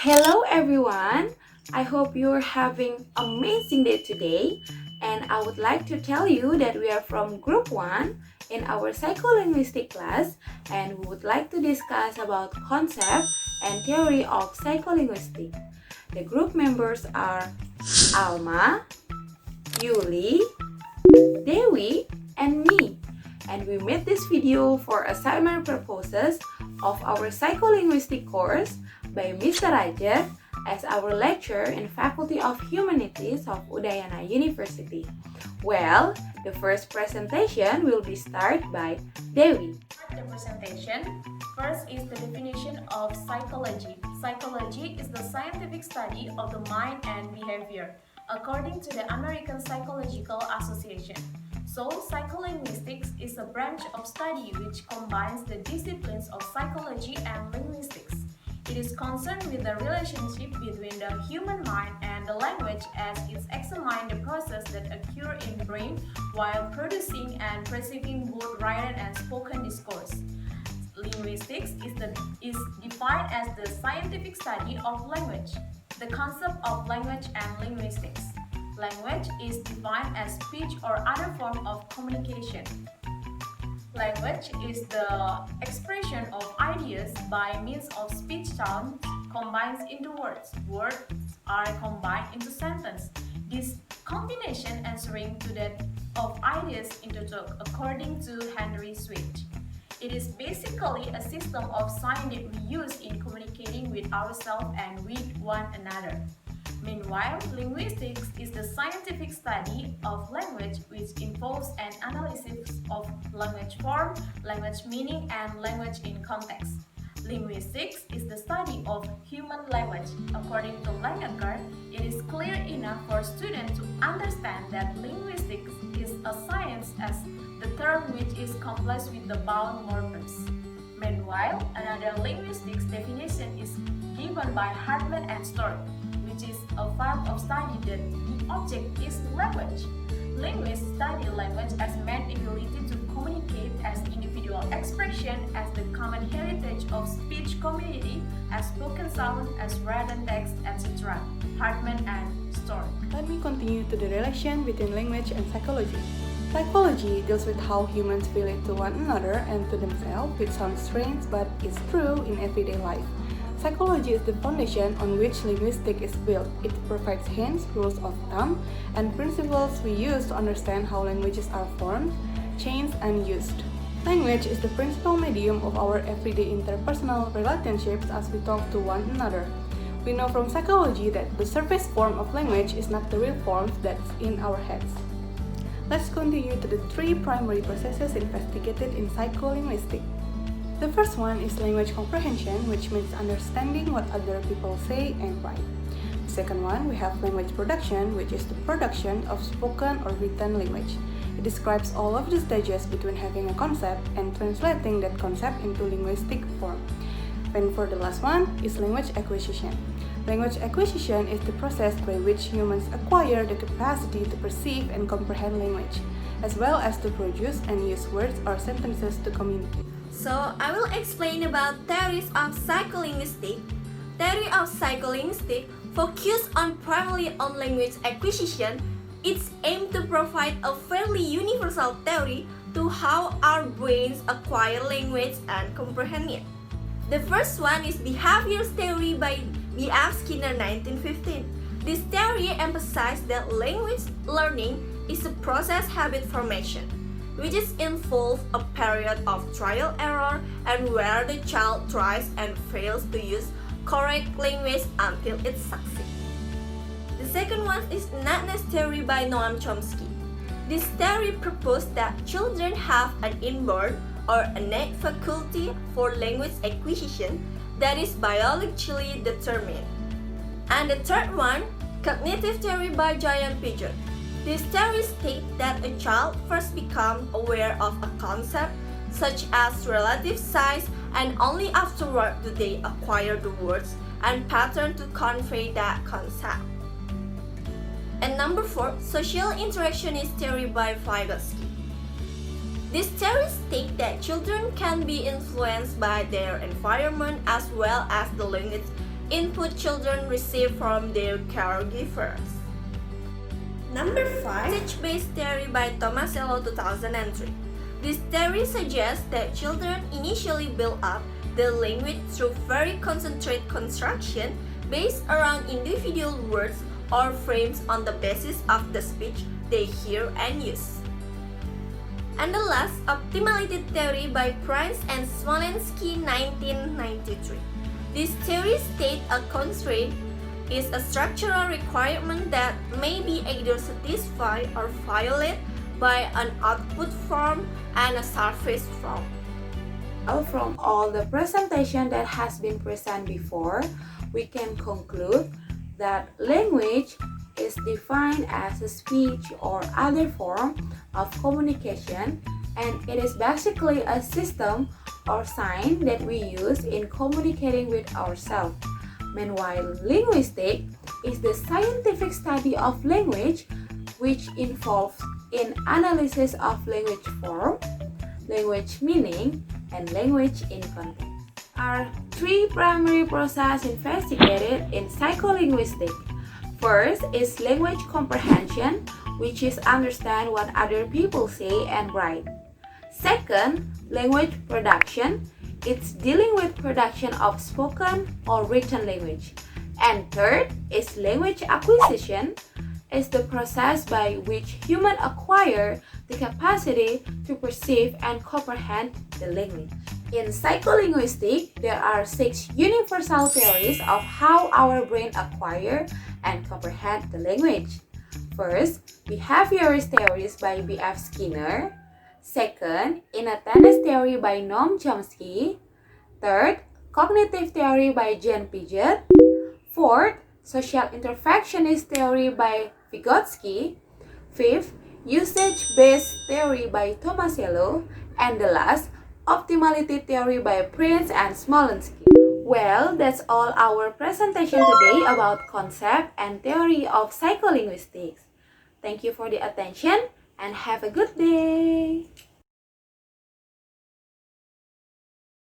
Hello everyone! I hope you're having amazing day today, and I would like to tell you that we are from group 1 in our psycholinguistic class, and we would like to discuss about concept and theory of psycholinguistic. The group members are Alma, Yuli, Dewi, and me. And we made this video for assignment purposes of our psycholinguistic course by Mr. Raja as our lecturer in Faculty of Humanities of Udayana University. Well, the first presentation will be started by Dewi. The presentation. First is the definition of psychology. Psychology is the scientific study of the mind and behavior, according to the American Psychological Association. So, psycholinguistics is a branch of study which combines the disciplines of psychology and linguistics. It is concerned with the relationship between the human mind and the language as it examines the process that occur in the brain while producing and perceiving both written and spoken discourse. Linguistics is defined as the scientific study of language. The concept of language and linguistics. Language is defined as speech or other form of communication. Language is the expression of ideas by means of speech sounds combined into words. Words are combined into sentences. This combination answering to that of ideas into talk, according to Henry Swift. It is basically a system of signs that we use in communicating with ourselves and with one another. Meanwhile, linguistics is the scientific study of language which involves an analysis of language form, language meaning, and language in context. Linguistics is the study of human language. According to Langacker, it is clear enough for students to understand that linguistics is a science as the term which is complex with the bound morphemes. Meanwhile, another linguistics definition is given by Hartman and Stork, which is a part of study that the object is language. Linguists study language as man's ability to communicate as individual expression, as the common heritage of speech community, as spoken sound, as written text, etc. Hartman and Stork. Let me continue to the relation between language and psychology. Psychology deals with how humans relate to one another and to themselves, which sounds strange but is true in everyday life. Psychology is the foundation on which linguistics is built. It provides hints, rules of thumb, and principles we use to understand how languages are formed, changed, and used. Language is the principal medium of our everyday interpersonal relationships as we talk to one another. We know from psychology that the surface form of language is not the real form that's in our heads. Let's continue to the three primary processes investigated in psycholinguistics. The first one is language comprehension, which means understanding what other people say and write. The second one, we have language production, which is the production of spoken or written language. It describes all of the stages between having a concept and translating that concept into linguistic form. And for the last one is language acquisition. Language acquisition is the process by which humans acquire the capacity to perceive and comprehend language, as well as to produce and use words or sentences to communicate. So, I will explain about theories of psycholinguistic. Theory of psycholinguistic focus on primarily on language acquisition. Its aim to provide a fairly universal theory to how our brains acquire language and comprehend it. The first one is behavior theory by B.F. Skinner 1915. This theory emphasizes that language learning is a process habit formation, which is involve a period of trial error and where the child tries and fails to use correct language until it succeeds. The second one is innate theory by Noam Chomsky. This theory proposed that children have an inborn or innate faculty for language acquisition that is biologically determined. And the third one, cognitive theory by Giant Pigeon. This theory states that a child first becomes aware of a concept such as relative size, and only afterward do they acquire the words and pattern to convey that concept. And number 4, social interactionist theory by Vygotsky. This theory states that children can be influenced by their environment as well as the language input children receive from their caregivers. Number 5. Teach-based theory by Tomasello 2003. This theory suggests that children initially build up the language through very concentrated construction based around individual words or frames on the basis of the speech they hear and use. And the last, optimality theory by Prince and Smolensky 1993. This theory states a constraint is a structural requirement that may be either satisfied or violated by an output form and a surface form. Well, from all the presentation that has been presented before, we can conclude that language is defined as a speech or other form of communication, and it is basically a system or sign that we use in communicating with ourselves. Meanwhile, linguistic is the scientific study of language, which involves in analysis of language form, language meaning, and language in context. Are three primary processes investigated in psycholinguistics. First is language comprehension, which is understand what other people say and write. Second, language production. It's dealing with production of spoken or written language. And third is language acquisition. It's the process by which humans acquire the capacity to perceive and comprehend the language. In psycholinguistics, there are 6 universal theories of how our brain acquire and comprehend the language. First, behaviorist theories by B.F. Skinner. Second, inattention theory by Noam Chomsky. Third, cognitive theory by Jane Piaget. Fourth, social interactionist theory by Vygotsky. Fifth, usage-based theory by Tomasello. And the last, optimality theory by Prince and Smolensky. Well, that's all our presentation today about concept and theory of psycholinguistics. Thank you for the attention and have a good day.